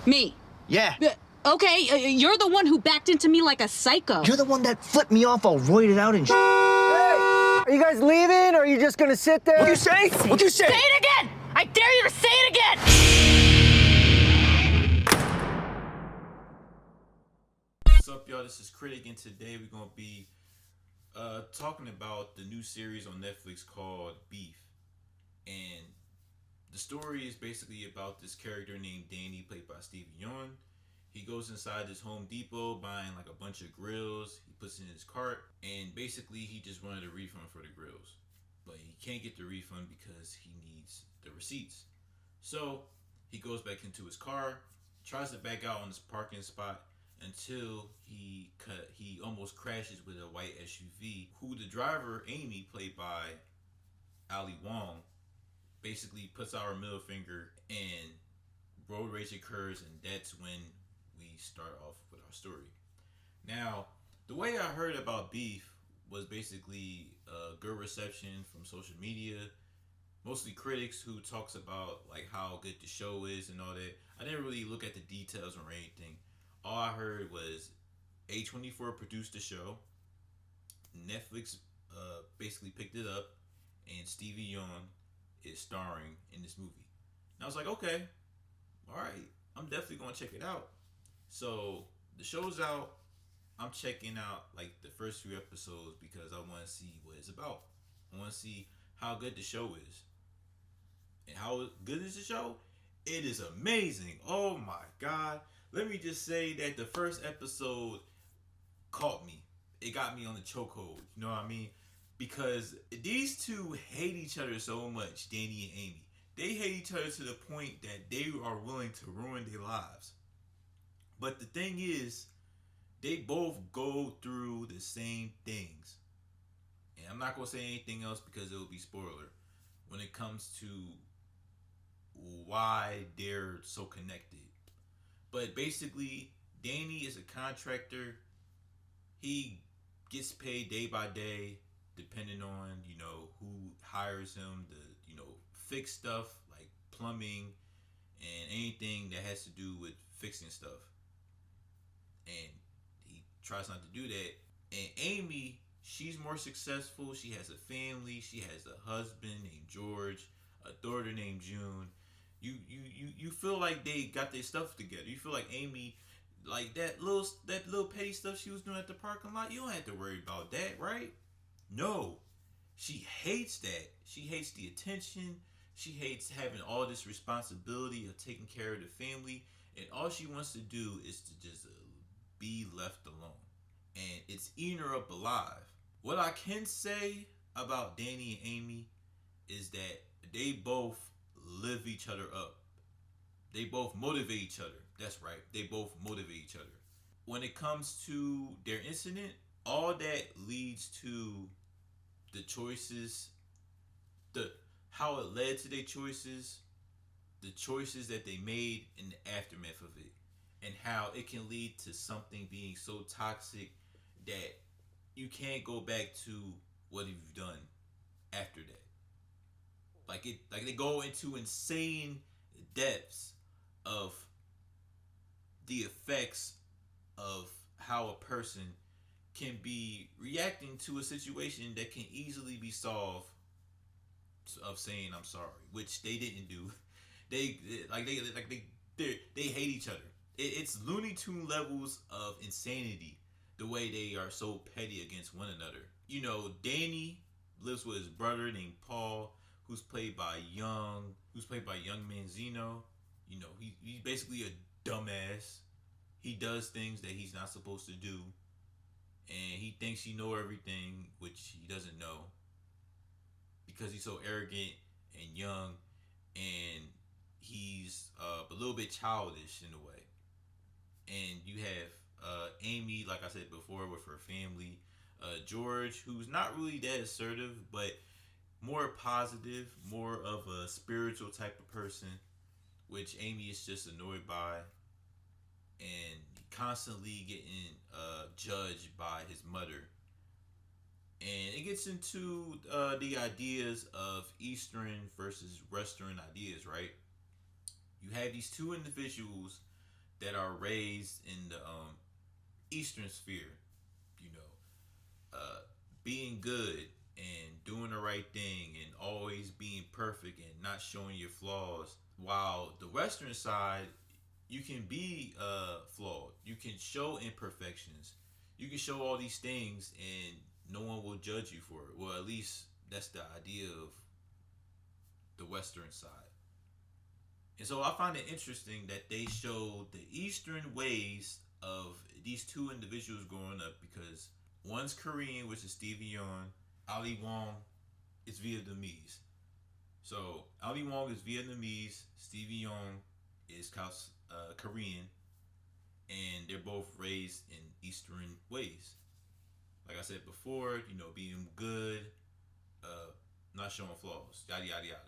Me. Yeah. Okay, you're the one who backed into me like a psycho. You're the one that flipped me off all roided out and Hey! Are you guys leaving, or are you just gonna sit there? What'd you say? What'd you say? Say it again! I dare you to say it again! What's up, y'all? This is Critic, and today we're gonna be talking about the new series on Netflix called Beef. And the story is basically about this character named Danny, played by Stevie Yeun. He goes inside this Home Depot buying like a bunch of grills. He puts it in his cart, and basically he just wanted a refund for the grills, but he can't get the refund because he needs the receipts. So he goes back into his car, tries to back out on this parking spot until he almost crashes with a white SUV. Who the driver, Amy, played by Ali Wong, basically puts our middle finger and road rage occurs, and that's when we start off with our story. Now, the way I heard about Beef was basically a good reception from social media, mostly critics who talks about like how good the show is and all that. I didn't really look at the details or anything. All I heard was A24 produced the show, Netflix basically picked it up, and Stevie Yeun is starring in this movie. And I was like, okay, all right, I'm definitely gonna check it out. So the show's out. I'm checking out like the first few episodes because I want to see what it's about. I want to see how good the show is. And how good is the show? It is amazing. Oh my god. Let me just say that the first episode caught me. It got me on the chokehold. You know what I mean? Because these two hate each other so much, Danny and Amy. They hate each other to the point that they are willing to ruin their lives. But the thing is, they both go through the same things. And I'm not going to say anything else because it will be spoiler when it comes to why they're so connected. But basically, Danny is a contractor. He gets paid day by day depending on, who hires him to, fix stuff like plumbing and anything that has to do with fixing stuff. And he tries not to do that. And Amy, she's more successful. She has a family. She has a husband named George, a daughter named June. You feel like they got their stuff together. You feel like Amy, like that little petty stuff she was doing at the parking lot, you don't have to worry about that, right? No. She hates that. She hates the attention. She hates having all this responsibility of taking care of the family. And all she wants to do is to just be left alone. And it's eating her up alive. What I can say about Danny and Amy is that they both live each other up. They both motivate each other. That's right. They both motivate each other. When it comes to their incident, all that leads to the choices, how it led to their choices, the choices that they made in the aftermath of it, and how it can lead to something being so toxic that you can't go back to what you've done after that. Like they go into insane depths of the effects of how a person can be reacting to a situation that can easily be solved of saying I'm sorry, which they didn't do. They hate each other. It's Looney Tune levels of insanity the way they are so petty against one another. Danny lives with his brother named Paul, who's played by Young Manzino. He's basically a dumbass. He does things that he's not supposed to do, and he thinks he knows everything, which he doesn't know, because he's so arrogant and young, and he's a little bit childish in a way. And you have Amy, like I said before, with her family. George, who's not really that assertive, but more positive, more of a spiritual type of person, which Amy is just annoyed by, and constantly getting judged by his mother. And it gets into the ideas of Eastern versus Western ideas, right? You have these two individuals that are raised in the Eastern sphere, you know, being good and doing the right thing and always being perfect and not showing your flaws. While the Western side, you can be flawed. You can show imperfections. You can show all these things and no one will judge you for it. Well, at least that's the idea of the Western side. And so I find it interesting that they showed the Eastern ways of these two individuals growing up because one's Korean, which is Stevie Young. Ali Wong is Vietnamese. So Ali Wong is Vietnamese. Stevie Young is Korean. And they're both raised in Eastern ways. Like I said before, you know, being good, not showing flaws, yada, yada, yada.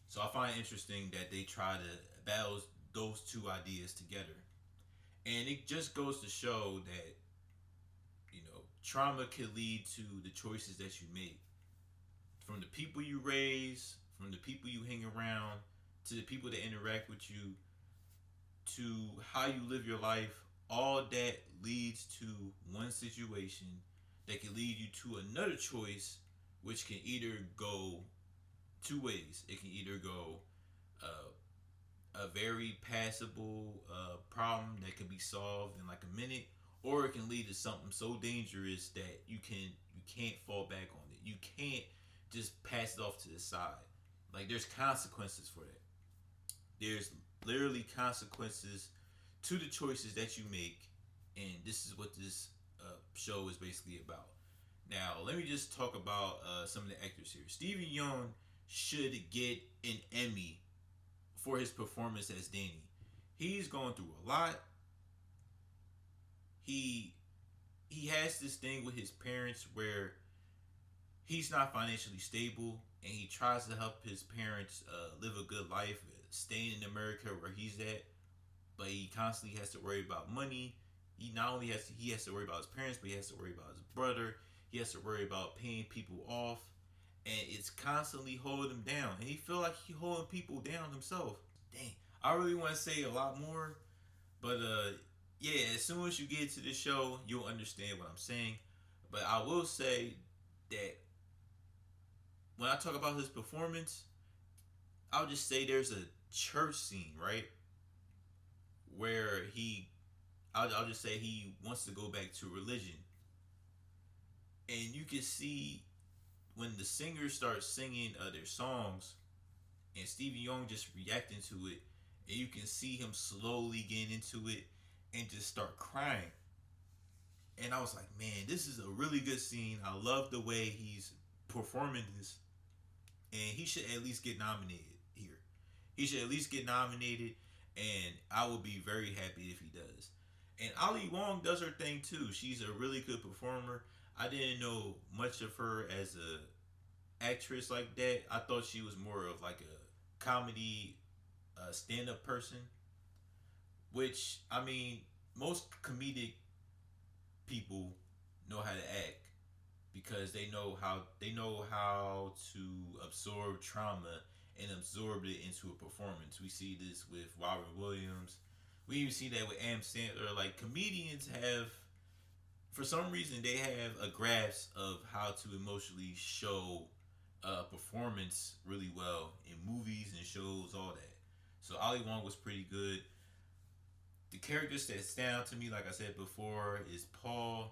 So I find it interesting that they try to battle those two ideas together. And it just goes to show that, you know, trauma can lead to the choices that you make. From the people you raise, from the people you hang around, to the people that interact with you, to how you live your life, all that leads to one situation that can lead you to another choice, which can either go two ways. It can either go a very passable problem that can be solved in like a minute, or it can lead to something so dangerous that you can't fall back on it. You can't just pass it off to the side. Like there's consequences for that. There's literally consequences to the choices that you make, and this is what this show is basically about. Now, let me just talk about some of the actors here. Stevie Young should get an Emmy for his performance as Danny. He's going through a lot. He has this thing with his parents where he's not financially stable, and he tries to help his parents live a good life, staying in America where he's at, but he constantly has to worry about money. He not only has to worry about his parents, but he has to worry about his brother. He has to worry about paying people off, and it's constantly holding him down. And he feel like he holding people down himself. Dang, I really want to say a lot more, but yeah, as soon as you get to the show, you'll understand what I'm saying. But I will say that when I talk about his performance, I'll just say there's a church scene, right? Where I'll just say he wants to go back to religion. And you can see when the singers start singing their songs and Stevie Young just reacting to it, and you can see him slowly getting into it and just start crying. And I was like, man, this is a really good scene. I love the way he's performing this. And he should at least get nominated here. He should at least get nominated, and I will be very happy if he does. And Ali Wong does her thing too. She's a really good performer. I didn't know much of her as a actress like that. I thought she was more of like a comedy stand-up person. Which, I mean, most comedic people know how to act because they know how to absorb trauma and absorb it into a performance. We see this with Robert Williams. We even see that with Adam Sandler. Like, comedians have, for some reason, they have a grasp of how to emotionally show performance really well in movies and shows, all that. So Ali Wong was pretty good. The characters that stand out to me, like I said before, is Paul.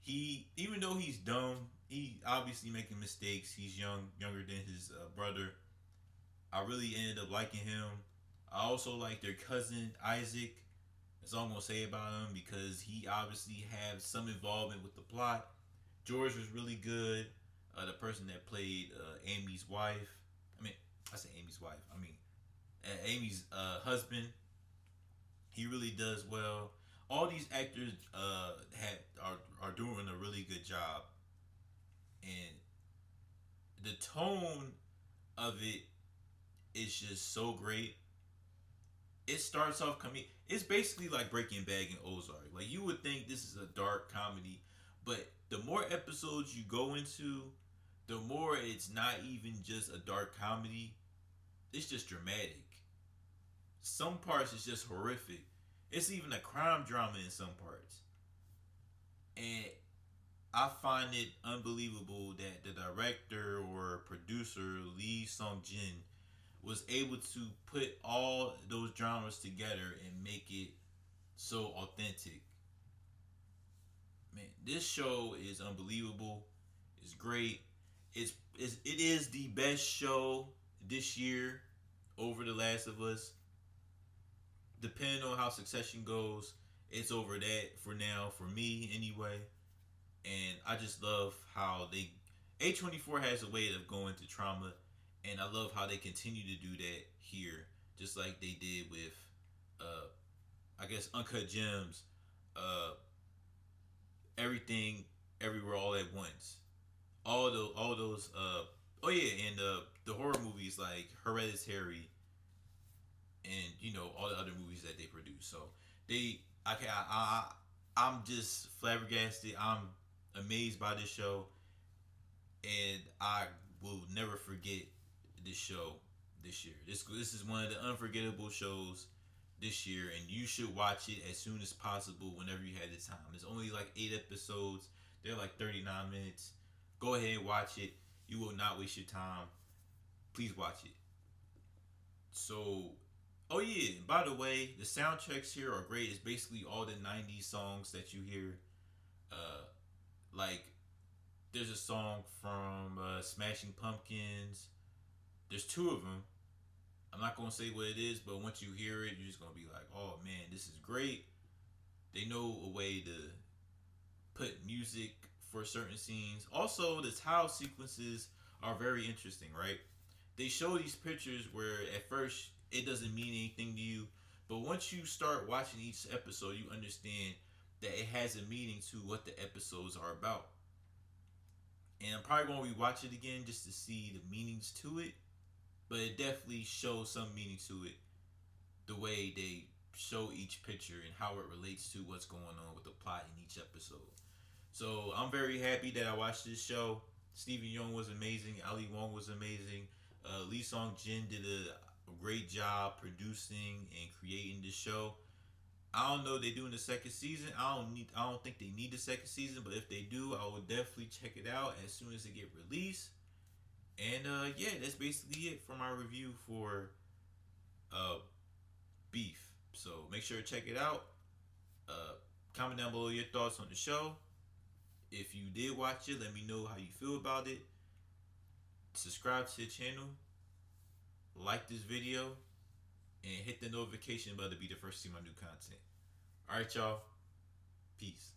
He, even though he's dumb, he obviously making mistakes. He's younger than his brother. I really ended up liking him. I also like their cousin Isaac. That's all I'm gonna say about him because he obviously had some involvement with the plot. George was really good. The person that played Amy's wife. I say Amy's wife. Amy's husband. He really does well. All these actors are doing a really good job, and the tone of it is just so great. It starts off it's basically like Breaking Bad and Ozark. Like, you would think this is a dark comedy, but the more episodes you go into, the more it's not even just a dark comedy. It's just dramatic. Some parts is just horrific, It's even a crime drama in some parts. And I find it unbelievable that the director or producer Lee Sung Jin was able to put all those dramas together and make it so authentic. Man, this show is unbelievable. It's great. It is the best show this year over The Last of Us. Depending on how Succession goes, it's over that for now, for me anyway. And I just love how they A24 has a way of going to trauma, and I love how they continue to do that here, just like they did with I guess Uncut Gems, Everything Everywhere All at Once. All those oh yeah, and the horror movies like Hereditary and all the other movies that they produce. So I'm just flabbergasted. I'm amazed by this show, and I will never forget this show this year. This is one of the unforgettable shows this year, and you should watch it as soon as possible whenever you have the time. It's only like 8 episodes. They're like 39 minutes. Go ahead and watch it. You will not waste your time. Please watch it. So, oh yeah, by the way, the soundtracks here are great. It's basically all the 90s songs that you hear. Like, there's a song from Smashing Pumpkins. There's 2 of them. I'm not going to say what it is, but once you hear it, you're just going to be like, oh man, this is great. They know a way to put music for certain scenes. Also, the tile sequences are very interesting, right? They show these pictures where at first it doesn't mean anything to you, but once you start watching each episode, you understand that it has a meaning to what the episodes are about. And I'm probably going to rewatch it again just to see the meanings to it, but it definitely shows some meaning to it, the way they show each picture and how it relates to what's going on with the plot in each episode. So I'm very happy that I watched this show. Steven Yeun was amazing. Ali Wong was amazing. Lee Sung Jin did a great job producing and creating this show. I don't know if they're doing the second season. I don't think they need the second season, but if they do, I will definitely check it out as soon as it get released. And yeah, that's basically it for my review for Beef. So make sure to check it out. Comment down below your thoughts on the show. If you did watch it, let me know how you feel about it. Subscribe to the channel. Like this video. And hit the notification bell to be the first to see my new content. Alright, y'all. Peace.